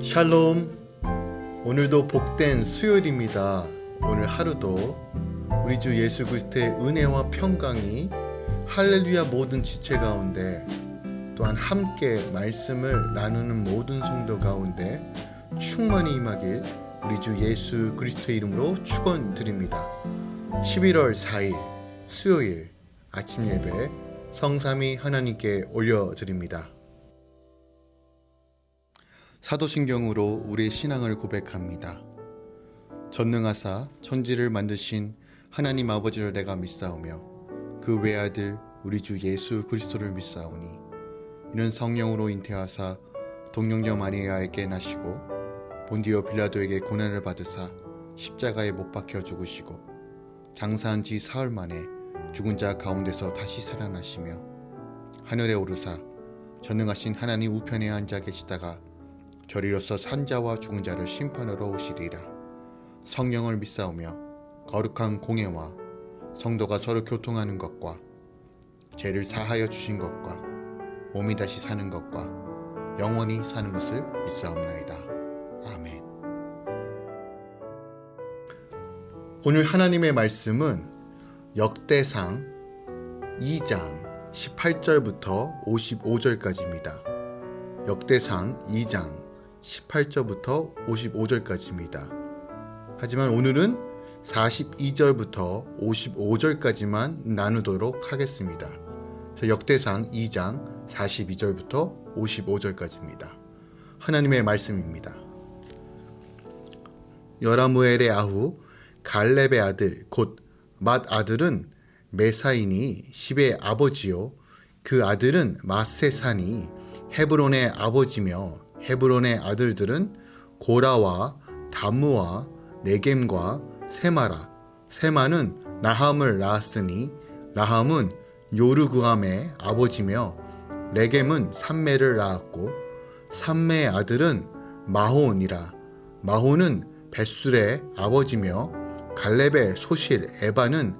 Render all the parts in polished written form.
샬롬. 오늘도 복된 수요일입니다. 오늘 하루도 우리 주 예수 그리스도의 은혜와 평강이 할렐루야 모든 지체 가운데, 또한 함께 말씀을 나누는 모든 성도 가운데 충만히 임하길 우리 주 예수 그리스도의 이름으로 축원드립니다. 11월 4일 수요일 아침 예배 성삼위 하나님께 올려드립니다. 사도신경으로 우리의 신앙을 고백합니다. 전능하사 천지를 만드신 하나님 아버지를 내가 믿사오며 그 외아들 우리 주 예수 그리스도를 믿사오니 이는 성령으로 잉태하사 동정녀 마리아에게 나시고 본디오 빌라도에게 고난을 받으사 십자가에 못 박혀 죽으시고 장사한 지 사흘 만에 죽은 자 가운데서 다시 살아나시며 하늘에 오르사 전능하신 하나님 우편에 앉아 계시다가 저리로서 산자와 죽은 자를 심판하러 오시리라. 성령을 믿사오며 거룩한 공예와 성도가 서로 교통하는 것과 죄를 사하여 주신 것과 몸이 다시 사는 것과 영원히 사는 것을 믿사옵나이다. 아멘. 오늘 하나님의 말씀은 역대상 2장 18절부터 55절까지입니다. 역대상 2장 18절부터 55절까지입니다. 하지만 오늘은 42절부터 55절까지만 나누도록 하겠습니다. 역대상 2장 42절부터 55절까지입니다. 하나님의 말씀입니다. 여라무엘의 아후 갈렙의 아들 곧 맏 아들은 메사이니 십의 아버지요, 그 아들은 마세산이 헤브론의 아버지며 헤브론의 아들들은 고라와 다무와 레겜과 세마라. 세마는 나함을 낳았으니 나함은 요르그함의 아버지며 레겜은 삼매를 낳았고 삼매의 아들은 마혼이라. 마혼은 벳술의 아버지며 갈렙의 소실 에바는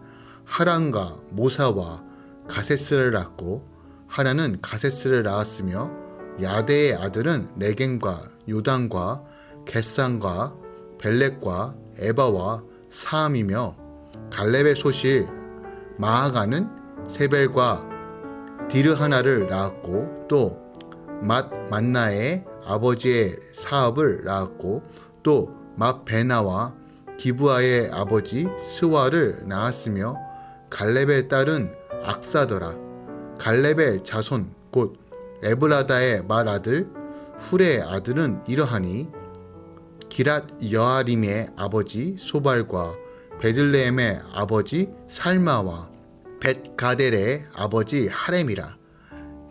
하란과 모사와 가세스를 낳고 하란은 가세스를 낳았으며 야데의 아들은 레겜과 요단과 겟산과 벨렉과 에바와 사함이며 갈렙의 소실 마아가는 세벨과 디르하나를 낳았고 또 맛만나의 아버지의 사압을 낳았고 또 맛베나와 기브아의 아버지 스와를 낳았으며 갈렙의 딸은 악사더라. 갈렙의 자손 곧 에브라다의 맏아들 훌의 아들은 이러하니 기랏 여아림의 아버지 소발과 베들레헴의 아버지 살마와 벳가델의 아버지 하렘이라.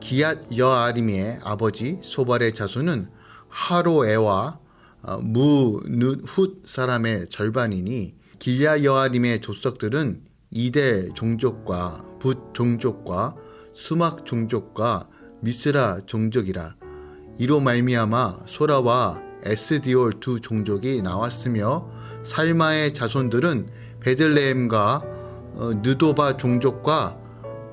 기앗 여아림의 아버지 소발의 자손은 하로에와 무누훗 사람의 절반이니 길야 여아림의 족속들은 이대 종족과 붓 종족과 수막 종족과 미스라 종족이라. 이로 말미암아 소라와 에스디올 두 종족이 나왔으며 살마의 자손들은 베들레헴과 느도바 종족과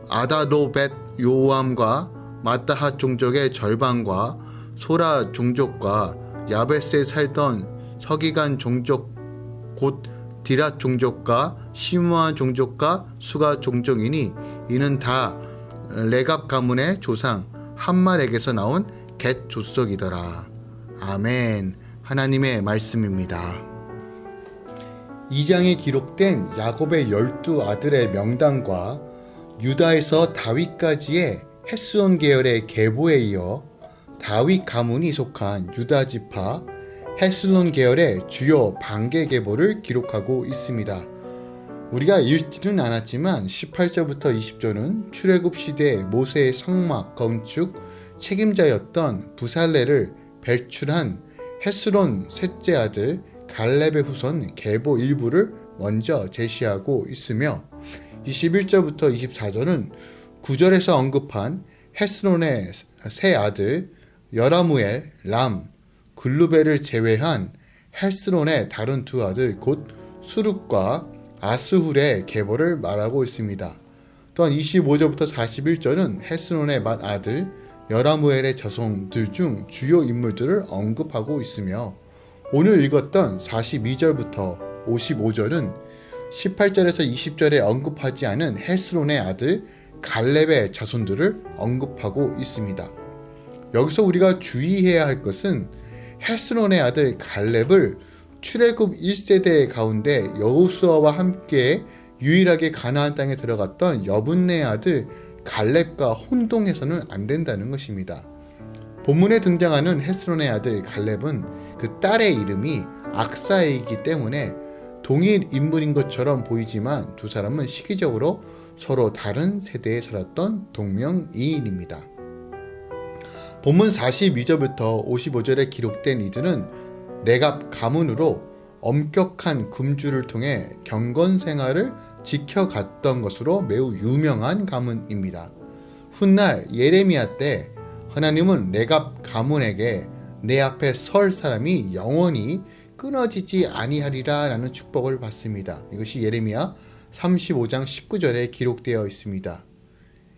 아다로벳 요암과 마따핫 종족의 절반과 소라 종족과 야베스에 살던 서기관 종족 곧 디랏 종족과 시므아 종족과 수가 종족이니 이는 다 레갑 가문의 조상 함말에게서 나온 겟 족속이더라. 아멘. 하나님의 말씀입니다. 2장에 기록된 야곱의 12 아들의 명단과 유다에서 다윗까지의 헤스론 계열의 계보에 이어 다윗 가문이 속한 유다 지파 헤스론 계열의 주요 반개 계보를 기록하고 있습니다. 우리가 읽지는 않았지만 18절부터 20절은 출애굽 시대 모세의 성막 건축 책임자였던 부살레를 배출한 헤스론 셋째 아들 갈렙의 후손 계보 일부를 먼저 제시하고 있으며 21절부터 24절은 9절에서 언급한 헤스론의 세 아들 여라무엘, 람, 글루벨을 제외한 헤스론의 다른 두 아들 곧 수룩과 아스훌의 계보를 말하고 있습니다. 또한 25절부터 41절은 헤스론의 맏아들 여라무엘의 자손들 중 주요 인물들을 언급하고 있으며, 오늘 읽었던 42절부터 55절은 18절에서 20절에 언급하지 않은 헤스론의 아들 갈렙의 자손들을 언급하고 있습니다. 여기서 우리가 주의해야 할 것은 헤스론의 아들 갈렙을 출애굽 1세대 가운데 여호수아와 함께 유일하게 가나안 땅에 들어갔던 여분네의 아들 갈렙과 혼동해서는 안 된다는 것입니다. 본문에 등장하는 헤스론의 아들 갈렙은 그 딸의 이름이 악사이기 때문에 동일 인물인 것처럼 보이지만 두 사람은 시기적으로 서로 다른 세대에 살았던 동명이인입니다. 본문 42절부터 55절에 기록된 이들은 레갑 가문으로 엄격한 금주를 통해 경건 생활을 지켜갔던 것으로 매우 유명한 가문입니다. 훗날 예레미야 때 하나님은 레갑 가문에게 내 앞에 설 사람이 영원히 끊어지지 아니하리라 라는 축복을 받습니다. 이것이 예레미야 35장 19절에 기록되어 있습니다.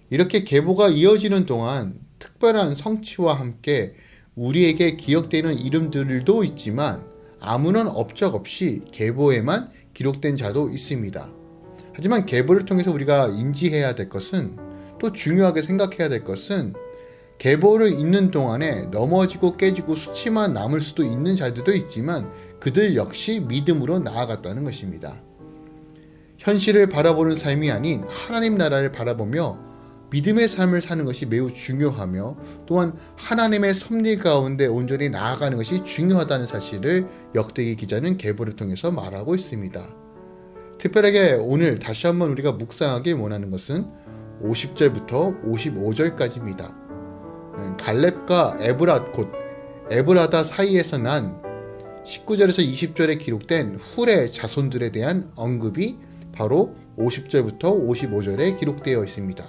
이렇게 계보가 이어지는 동안 특별한 성취와 함께 우리에게 기억되는 이름들도 있지만 아무런 업적 없이 계보에만 기록된 자도 있습니다. 하지만 계보를 통해서 우리가 인지해야 될 것은, 또 중요하게 생각해야 될 것은, 계보를 읽는 동안에 넘어지고 깨지고 수치만 남을 수도 있는 자들도 있지만 그들 역시 믿음으로 나아갔다는 것입니다. 현실을 바라보는 삶이 아닌 하나님 나라를 바라보며 믿음의 삶을 사는 것이 매우 중요하며, 또한 하나님의 섭리 가운데 온전히 나아가는 것이 중요하다는 사실을 역대기 기자는 계보를 통해서 말하고 있습니다. 특별하게 오늘 다시 한번 우리가 묵상하길 원하는 것은 50절부터 55절까지입니다. 갈렙과 에브라다 사이에서 난 19절에서 20절에 기록된 훌의 자손들에 대한 언급이 바로 50절부터 55절에 기록되어 있습니다.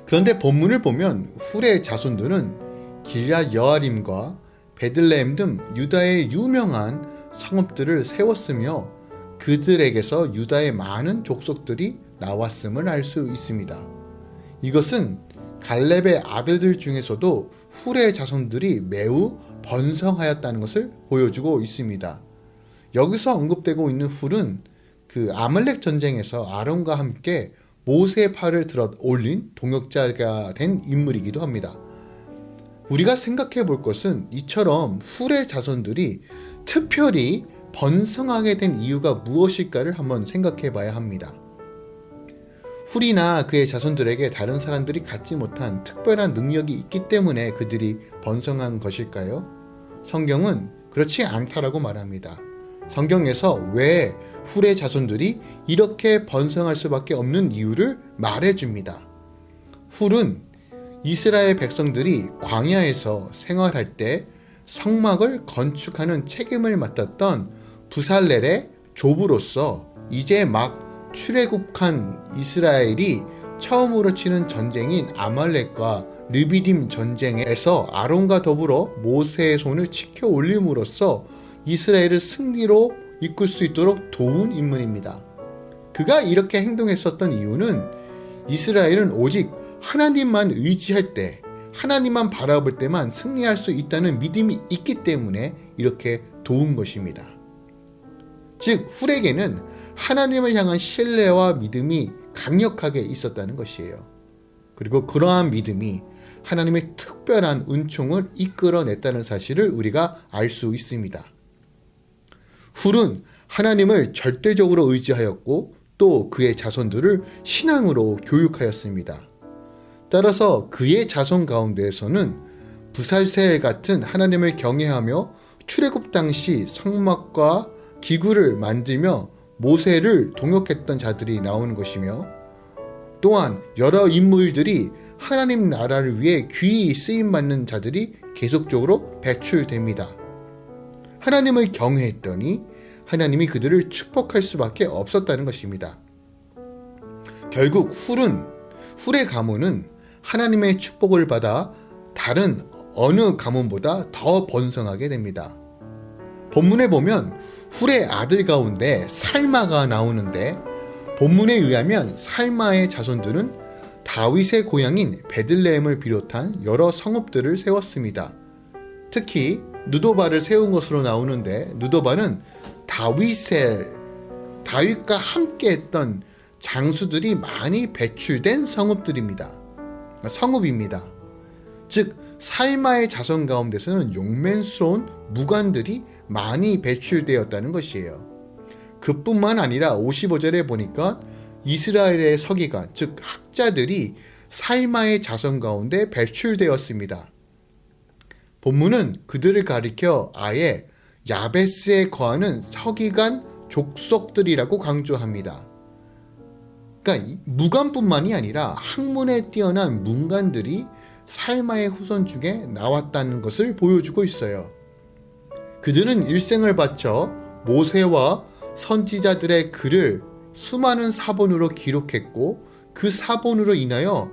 그런데 본문을 보면 훌의 자손들은 길앗 여아림과 베들레헴 등 유다의 유명한 성읍들을 세웠으며 그들에게서 유다의 많은 족속들이 나왔음을 알 수 있습니다. 이것은 갈렙의 아들들 중에서도 훌의 자손들이 매우 번성하였다는 것을 보여주고 있습니다. 여기서 언급되고 있는 훌은 그 아말렉 전쟁에서 아론과 함께 모세의 팔을 들어 올린 동역자가 된 인물이기도 합니다. 우리가 생각해 볼 것은 이처럼 훌의 자손들이 특별히 번성하게 된 이유가 무엇일까를 한번 생각해 봐야 합니다. 훌이나 그의 자손들에게 다른 사람들이 갖지 못한 특별한 능력이 있기 때문에 그들이 번성한 것일까요? 성경은 그렇지 않다라고 말합니다. 성경에서 왜 훌의 자손들이 이렇게 번성할 수밖에 없는 이유를 말해줍니다. 훌은 이스라엘 백성들이 광야에서 생활할 때 성막을 건축하는 책임을 맡았던 부살렐의 조부로서 이제 막 출애굽한 이스라엘이 처음으로 치는 전쟁인 아말렉과 르비딤 전쟁에서 아론과 더불어 모세의 손을 치켜 올림으로써 이스라엘을 승리로 이끌 수 있도록 도운 인물입니다. 그가 이렇게 행동했었던 이유는 이스라엘은 오직 하나님만 의지할 때, 하나님만 바라볼 때만 승리할 수 있다는 믿음이 있기 때문에 이렇게 도운 것입니다. 즉 훌에게는 하나님을 향한 신뢰와 믿음이 강력하게 있었다는 것이에요. 그리고 그러한 믿음이 하나님의 특별한 은총을 이끌어냈다는 사실을 우리가 알 수 있습니다. 훌은 하나님을 절대적으로 의지하였고 또 그의 자손들을 신앙으로 교육하였습니다. 따라서 그의 자손 가운데에서는 부살셀 같은 하나님을 경외하며 출애굽 당시 성막과 기구를 만들며 모세를 동역했던 자들이 나오는 것이며, 또한 여러 인물들이 하나님 나라를 위해 귀히 쓰임받는 자들이 계속적으로 배출됩니다. 하나님을 경외했더니 하나님이 그들을 축복할 수밖에 없었다는 것입니다. 결국 훌의 가문은 하나님의 축복을 받아 다른 어느 가문보다 더 번성하게 됩니다. 본문에 보면 훌의 아들 가운데 살마가 나오는데, 본문에 의하면 살마의 자손들은 다윗의 고향인 베들레헴을 비롯한 여러 성읍들을 세웠습니다. 특히 누도바를 세운 것으로 나오는데, 누도바는 다윗과 함께 했던 장수들이 많이 배출된 성읍입니다. 즉 살마의 자손 가운데서는 용맹스러운 무관들이 많이 배출되었다는 것이에요. 그뿐만 아니라 55절에 보니까 이스라엘의 서기관, 즉 학자들이 살마의 자손 가운데 배출되었습니다. 본문은 그들을 가리켜 아예 야베스에 거하는 서기관 족속들이라고 강조합니다. 그러니까 무관뿐만이 아니라 학문에 뛰어난 문관들이 살마의 후손 중에 나왔다는 것을 보여주고 있어요. 그들은 일생을 바쳐 모세와 선지자들의 글을 수많은 사본으로 기록했고, 그 사본으로 인하여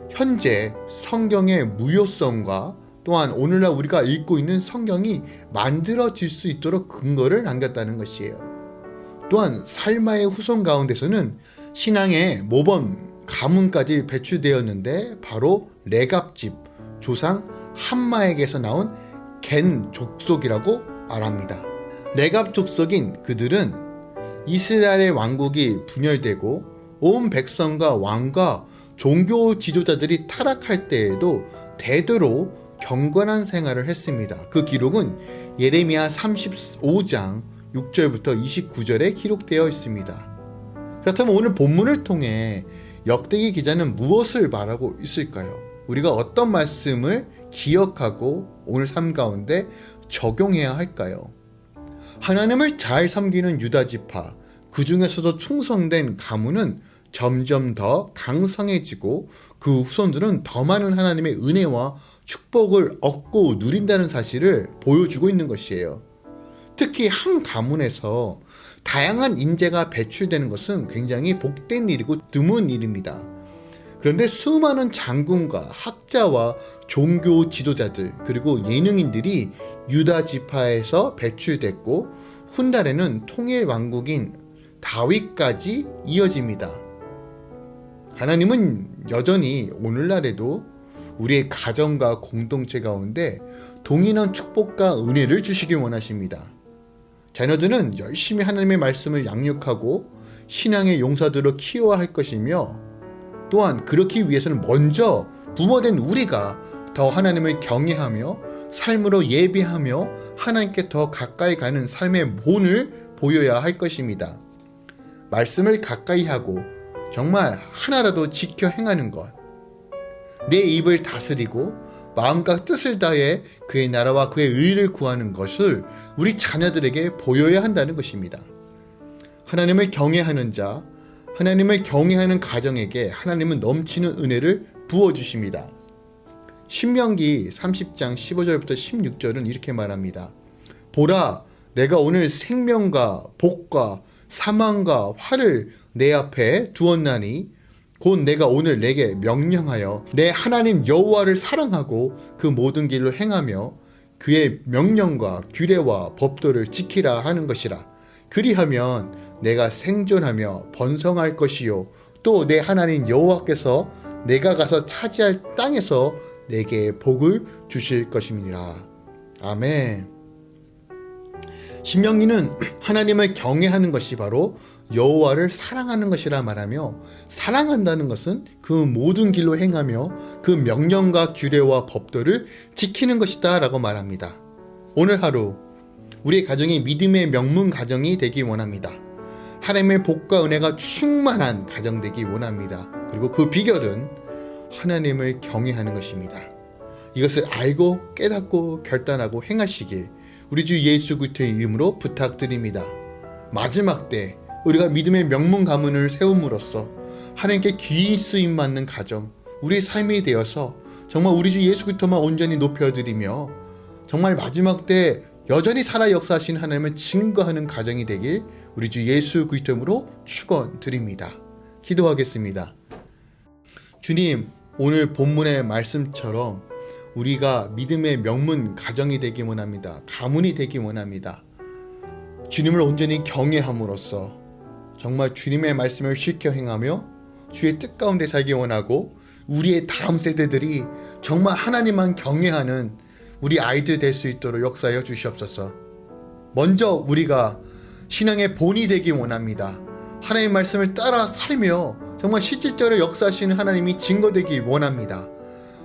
현재 성경의 무효성과 또한 오늘날 우리가 읽고 있는 성경이 만들어질 수 있도록 근거를 남겼다는 것이에요. 또한 살마의 후손 가운데서는 신앙의 모범 가문까지 배출되었는데, 바로 레갑집 조상 함마에게서 나온 겐 족속이라고 말합니다. 레갑 족속인 그들은 이스라엘의 왕국이 분열되고 온 백성과 왕과 종교 지도자들이 타락할 때에도 대대로 경건한 생활을 했습니다. 그 기록은 예레미야 35장 6절부터 29절에 기록되어 있습니다. 그렇다면 오늘 본문을 통해 역대기 기자는 무엇을 말하고 있을까요? 우리가 어떤 말씀을 기억하고 오늘 삶 가운데 적용해야 할까요? 하나님을 잘 섬기는 유다 지파, 그 중에서도 충성된 가문은 점점 더 강성해지고 그 후손들은 더 많은 하나님의 은혜와 축복을 얻고 누린다는 사실을 보여주고 있는 것이에요. 특히 한 가문에서 다양한 인재가 배출되는 것은 굉장히 복된 일이고 드문 일입니다. 그런데 수많은 장군과 학자와 종교 지도자들 그리고 예능인들이 유다 지파에서 배출됐고, 훗날에는 통일 왕국인 다윗까지 이어집니다. 하나님은 여전히 오늘날에도 우리의 가정과 공동체 가운데 동일한 축복과 은혜를 주시길 원하십니다. 자녀들은 열심히 하나님의 말씀을 양육하고 신앙의 용사들로 키워야 할 것이며, 또한 그렇기 위해서는 먼저 부모된 우리가 더 하나님을 경외하며 삶으로 예비하며 하나님께 더 가까이 가는 삶의 본을 보여야 할 것입니다. 말씀을 가까이 하고 정말 하나라도 지켜 행하는 것, 내 입을 다스리고 마음과 뜻을 다해 그의 나라와 그의 의를 구하는 것을 우리 자녀들에게 보여야 한다는 것입니다. 하나님을 경외하는 자, 하나님을 경외하는 가정에게 하나님은 넘치는 은혜를 부어주십니다. 신명기 30장 15절부터 16절은 이렇게 말합니다. 보라, 내가 오늘 생명과 복과 사망과 화를 내 앞에 두었나니 곧 내가 오늘 내게 명령하여 내 하나님 여호와를 사랑하고 그 모든 길로 행하며 그의 명령과 규례와 법도를 지키라 하는 것이라. 그리하면 내가 생존하며 번성할 것이요 또 내 하나님 여호와께서 내가 가서 차지할 땅에서 내게 복을 주실 것임이니라. 아멘. 신명기는 하나님을 경외하는 것이 바로 여호와를 사랑하는 것이라 말하며, 사랑한다는 것은 그 모든 길로 행하며 그 명령과 규례와 법도를 지키는 것이다 라고 말합니다. 오늘 하루 우리 가정이 믿음의 명문 가정이 되기 원합니다. 하나님의 복과 은혜가 충만한 가정 되기 원합니다. 그리고 그 비결은 하나님을 경외하는 것입니다. 이것을 알고 깨닫고 결단하고 행하시길 우리 주 예수 그리스도의 이름으로 부탁드립니다. 마지막 때 우리가 믿음의 명문 가문을 세움으로써 하나님께 귀히 쓰임 받는 가정, 우리 삶이 되어서 정말 우리 주 예수 그리스도만 온전히 높여드리며 정말 마지막 때 여전히 살아 역사하신 하나님을 증거하는 가정이 되길 우리 주 예수 그리스도 이름으로 축원드립니다. 기도하겠습니다. 주님, 오늘 본문의 말씀처럼 우리가 믿음의 명문 가정이 되기 원합니다. 가문이 되기 원합니다. 주님을 온전히 경외함으로써 정말 주님의 말씀을 지켜 행하며 주의 뜻 가운데 살기 원하고 우리의 다음 세대들이 정말 하나님만 경외하는 우리 아이들 될 수 있도록 역사하여 주시옵소서. 먼저 우리가 신앙의 본이 되기 원합니다. 하나님의 말씀을 따라 살며 정말 실질적으로 역사하시는 하나님이 증거되기 원합니다.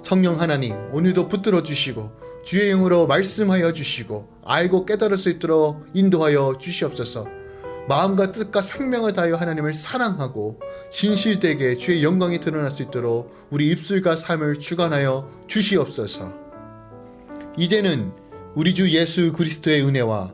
성령 하나님, 오늘도 붙들어 주시고 주의 영으로 말씀하여 주시고 알고 깨달을 수 있도록 인도하여 주시옵소서. 마음과 뜻과 생명을 다하여 하나님을 사랑하고 진실되게 주의 영광이 드러날 수 있도록 우리 입술과 삶을 주관하여 주시옵소서. 이제는 우리 주 예수 그리스도의 은혜와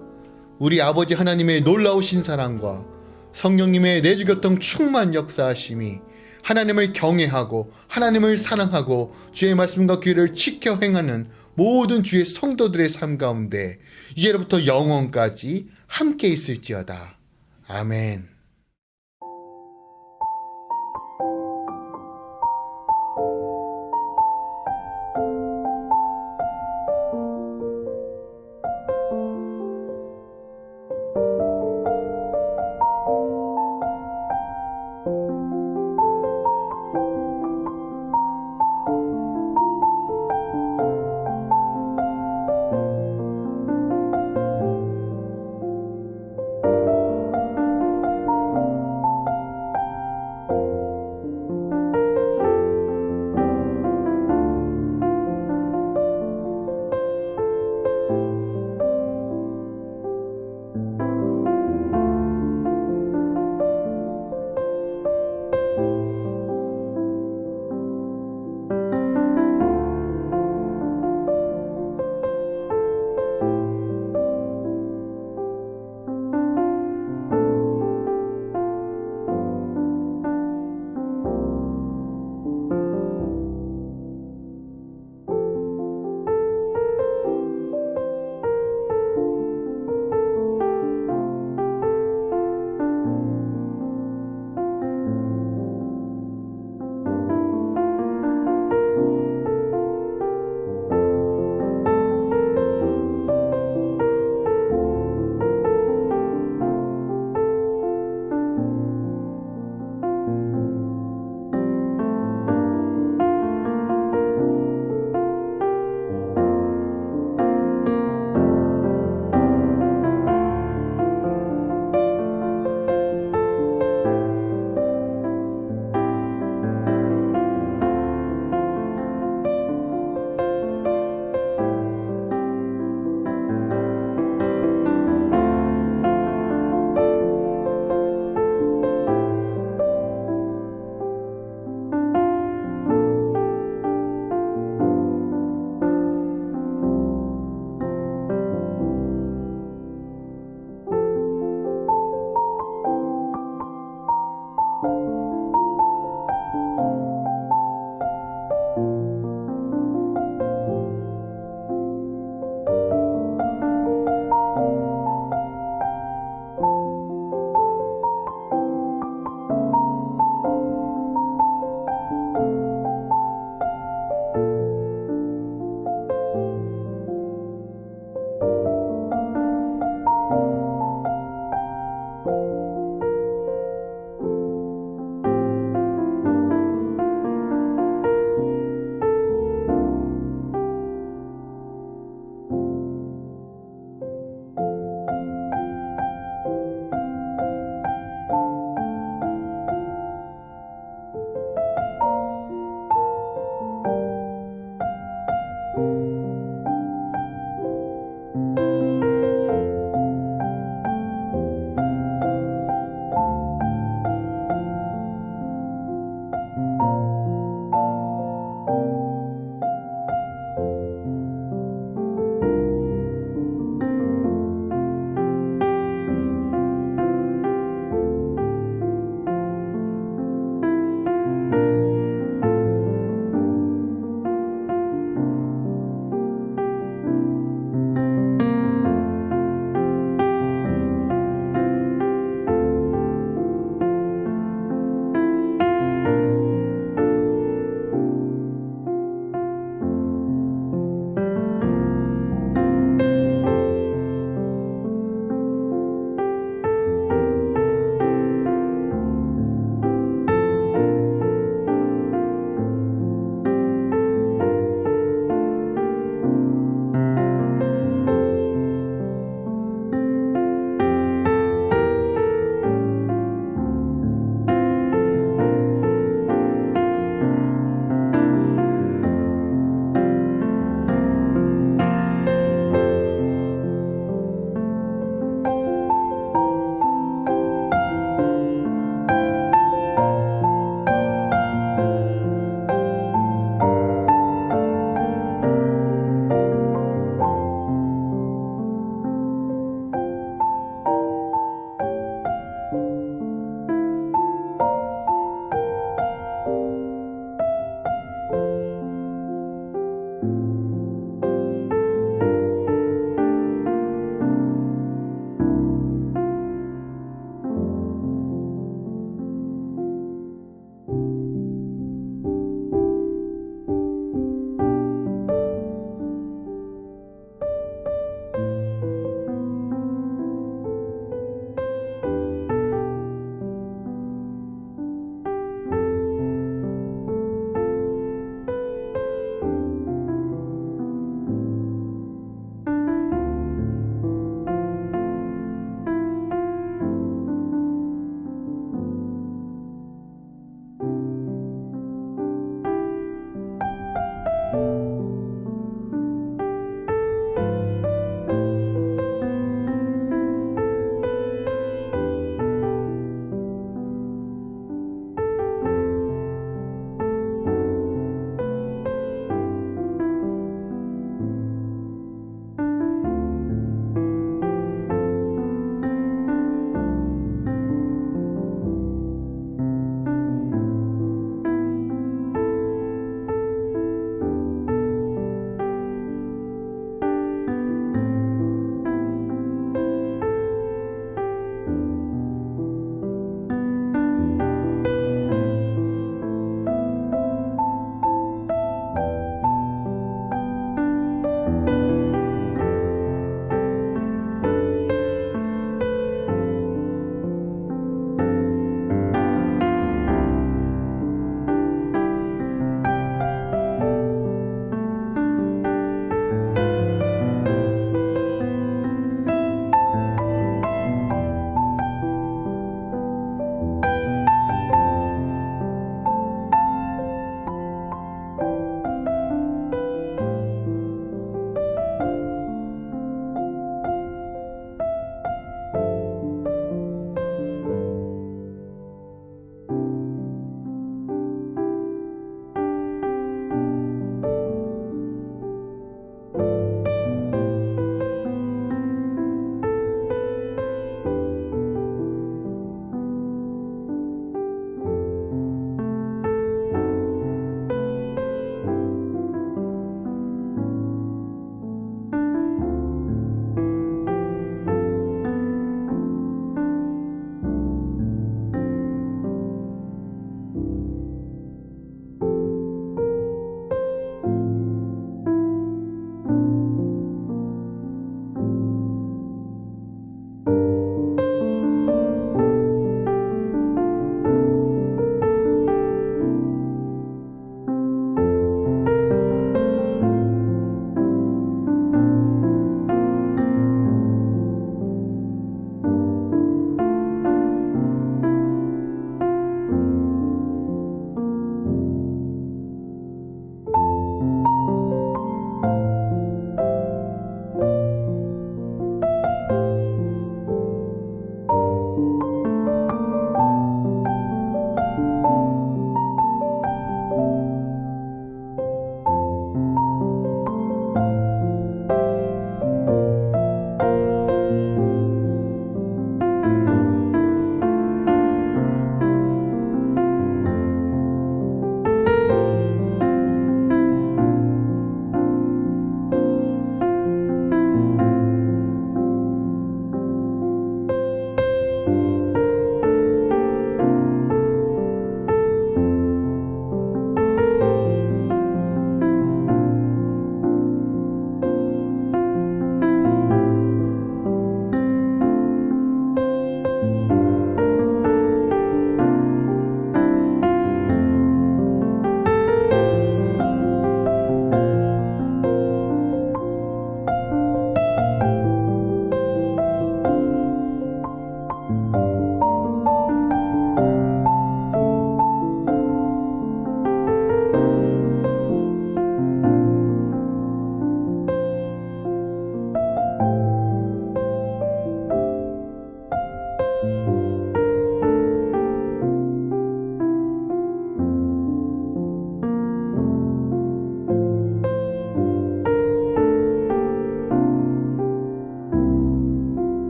우리 아버지 하나님의 놀라우신 사랑과 성령님의 내주교통 충만 역사하심이 하나님을 경외하고 하나님을 사랑하고 주의 말씀과 규례를 지켜 행하는 모든 주의 성도들의 삶 가운데 이제로부터 영원까지 함께 있을지어다. 아멘.